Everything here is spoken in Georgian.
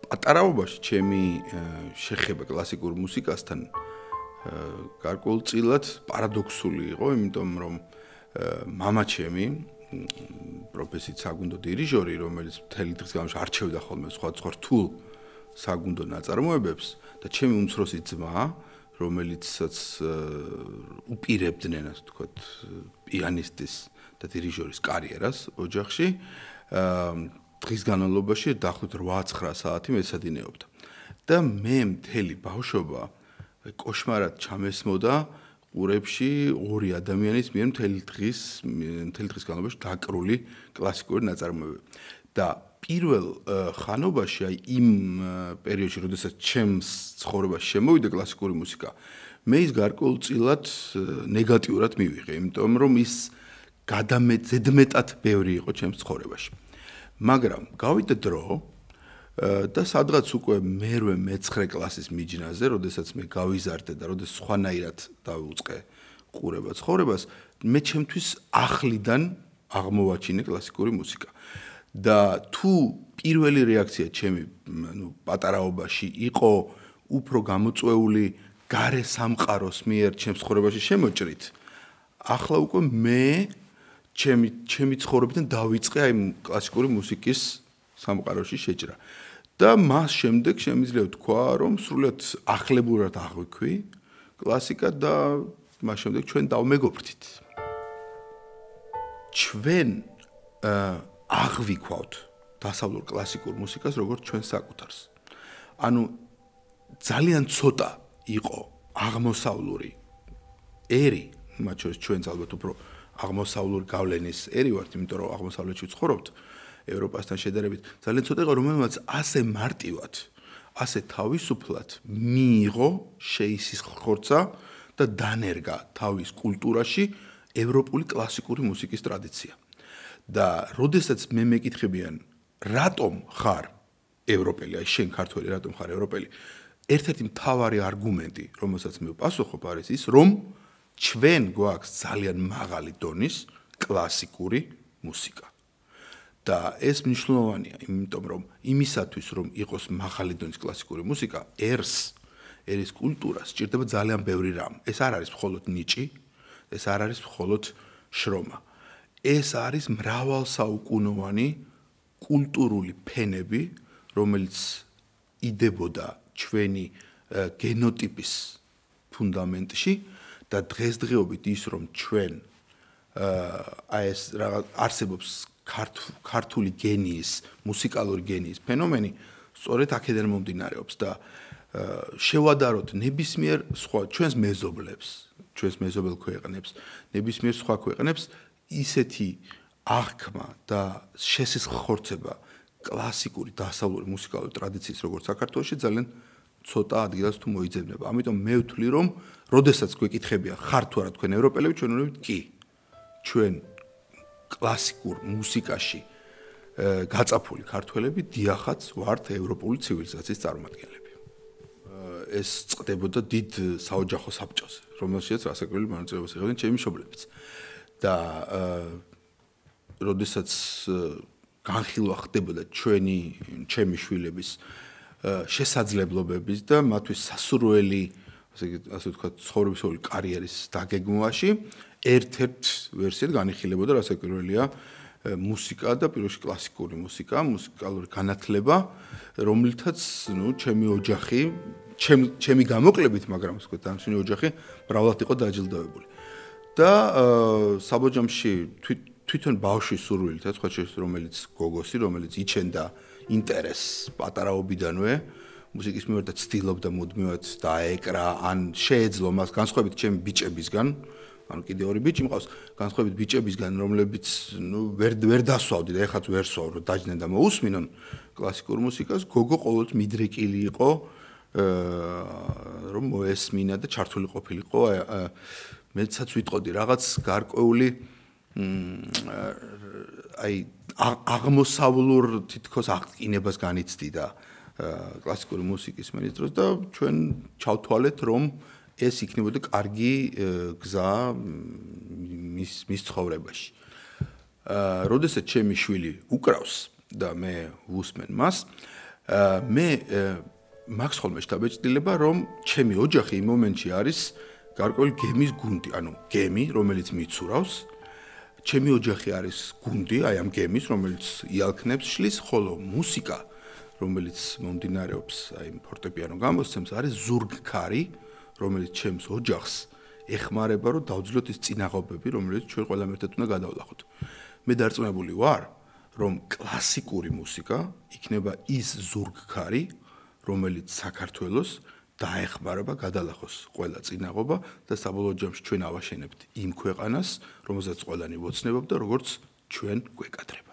პატარაობაში ჩემი შეხება კლასიკურ მუსიკასთან გარკვეულწილად პარადოქსული იყო, იმიტომ რომ მამა ჩემი პროფესიით საგუნდო დირიჟორი, რომელიც მთელი დღის განმავლობაში არჩევდა ხოლმე სხვადასხვა რთულ საგუნდო ნაწარმოებებს და ჩემი უმცროსი ძმა, რომელიცაც უპირებდნენ, ასე ვთქვათ, პიანისტის და დირიჟორის კარიერას ოჯახში, დღის განმავლობაში დაახლოებით 8-9 საათი მეცადინეობდა. და მე მთელი ბავშვობა კოშმარად ჩამესმოდა ყურებში ორი ადამიანის მიერ მთელი დღის განმავლობაში დაკრული კლასიკური ნაწარმოებები. და პირველ ხანობაში, აი იმ პერიოდში, როდესაც ჩემს ცხოვრებაში შემოვიდა კლასიკური მუსიკა, მე ის გარკვეულწილად ნეგატიურად მივიღე, იმიტომ რომ ის ზედმეტად ბევრი იყო ჩემს ცხოვრებაში. მაგრამ გავიდა დრო და სადღაც უკვე მერვე მე-9 კლასის მიჯნაზე, როდესაც მე გავიზარდე და როდესაც სხვანაირად დავიწყე ყურება ცხოვრებას, მე ჩემთვის ახლიდან აღმოვაჩინე კლასიკური მუსიკა. და თუ პირველი რეაქცია ჩემი, პატარაობაში იყო უფრო გამოწვეული გარე სამყაროს მიერ ჩემს ცხოვრებაში შემოჭრით, ახლა უკვე მე ჩემი ცხოვრებიდან დავიწყე აი კლასიკური მუსიკის სამყაროში შეჭრა. და მას შემდეგ შემიძლია ვთქვა, რომ სრულად ახლებურად აღვიქვი კლასიკა და მას შემდეგ ჩვენ დავმეგობრდით. ჩვენ აღვიქვავთ დასავლურ კლასიკურ მუსიკას როგორც ჩვენ საკუთარს. ანუ ძალიან ცოტა იყო აღმოსავლური ერი, მათ შორის ჩვენც ალბათ უფრო აღმოსავლური გავლენის ერი ვართ, იმიტომ რომ აღმოსავლეთში ვცხოვრობთ ევროპასთან შედარებით, ძალიან ცოტა იყო, რომელმაც ასე მარტივად, ასე თავისუფლად მიიღო, შეისხორცა და დანერგა თავის კულტურაში ევროპული კლასიკური მუსიკის ტრადიცია. და როდესაც მე მეკითხებიან, რატომ ხარ ევროპელი, აი შენ ქართველი, რატომ ხარ ევროპელი? ერთ-ერთი მთავარი არგუმენტი, რომელსაც მე ვპასუხობ, არის ის, რომ ჩვენ გვაქვს ძალიან მაღალი დონის კლასიკური მუსიკა. და ეს მნიშვნელოვანია, იმიტომ რომ იმისათვის, რომ იყოს მაღალი დონის კლასიკური მუსიკა, ერის კულტურას სჭირდება ძალიან ბევრი რამ. ეს არ არის მხოლოდ ნიჭი, ეს არ არის მხოლოდ შრომა. ეს არის მრავალსაუკუნოვანი კულტურული ფენები, რომელიც იდებოდა ჩვენი გენოტიპის ფუნდამენტში და დღესდღეობით ის, რომ ჩვენ აი ეს რაღაც არსებობს ქართული გენიის, მუსიკალური გენიის ფენომენი, სწორედ აქედან მომდინარეობს და შევადაროთ ნებისმიერ სხვა ჩვენს მეზობლებს, ჩვენს მეზობელ ქვეყნებს, ნებისმიერ სხვა ქვეყნებს ისეთი აღქმა და შესისხორცება კლასიკური დასავლური მუსიკალური ტრადიციის როგორც საქართველოში ძალიან ცოტა ადგილას თუ მოიძებნება. ამიტომ მე ვთვლი, რომ როდესაც გვეკითხებიან, ხარ თუ არა თქვენ ევროპელები, ჩვენ ვთქვით კი. ჩვენ კლასიკურ მუსიკაში გაწაფული ქართველები დიახაც ვართ ევროპული ცივილიზაციის წარმომადგენლები. ეს წყდებოდა დიდ საოჯახო საბჭოზე, რომელშიც რასაკვირველი მონაწილეობას იღებდნენ ჩემი მშობლებიც. და როდესაც განხილვა ხდებოდა ჩემი შვილების შესაძლებლობების და მათთვის სასურველი, ასე ვთქვათ, ცხოვრებისეული კარიერის დაგეგმვაში, ერთ-ერთ ვერსიად განიხილებოდა რასაკვირველია მუსიკა და პირველში კლასიკური მუსიკა, მუსიკალური განათლება, რომლითაც, ჩემი ოჯახი, ჩემი გამოკლებით, მაგრამ ასე ვთქვათ, დამშინი ოჯახი მრავლად იყო დაჯილდოვებული. და საბოჯამში თვითონ ბავშვის სურვილითაც, სხვა შეიძლება რომელიც გოგოსი, რომელიც იჩენდა ინტერესს პატარაობიდანვე მუსიკის მიმართ და ცდილობდა მუდმივად დაეკრა, ან შეეძლო მას განსხვავებით ჩემი ბიჭებისგან, ანუ კიდე ორი ბიჭი მყავს, განსხვავებით ბიჭებისგან, რომლებიც ვერ დასვავდი და ეხაც ვერ სვავ, რომ დაჯდნენ და მოусმინონ კლასიკურ მუსიკას, გოგო ყოველთვის მიდრეკილი იყო, რომ მოესმინა და ჩართული ყოფილიყო. მეცაც ვიტყოდი რაღაც გარკვეული აი აღმოსავლურ თითქოს აღკინებას განიცდი და კლასიკური მუსიკის მერის დროს და ჩვენ ჩავთვალეთ, რომ ეს იქნებოდა კარგი გზა მის ცხოვრებაში. როდესაც ჩემი შვილი უკრავს და მე ვუსმენ მას, მე მაქვს ხოლმე შთაბეჭდილება, რომ ჩემი ოჯახი იმ მომენტში არის გარკვეული გემის გუნდი, ანუ გემი, რომელიც მიცურავს. ჩემი ოჯახი არის გუნდი, აი ამ გემის, რომელიც იალქნებს, შლის, ხოლო მუსიკა, რომელიც მომდინარეობს, აი ფორტეპიანო გამოსცემს, არის ზურგქარი, რომელიც ჩემს ოჯახს ეხმარება, რომ დავძლოთ ის წინაღობები, რომელიც ჩვენ ყველამ ერთად უნდა გადავლახოთ. მე დარწმუნებული ვარ, რომ კლასიკური მუსიკა იქნება ის ზურგქარი, რომელიც საქართველოს დაეხმარება გადალახოს ყველა წინაღობა და საბოლოო ჯამში ჩვენ ავაშენებთ იმ ქვეყანას, რომელსაც ყველანი ვოცნებობ და როგორც ჩვენ გვეკადრება.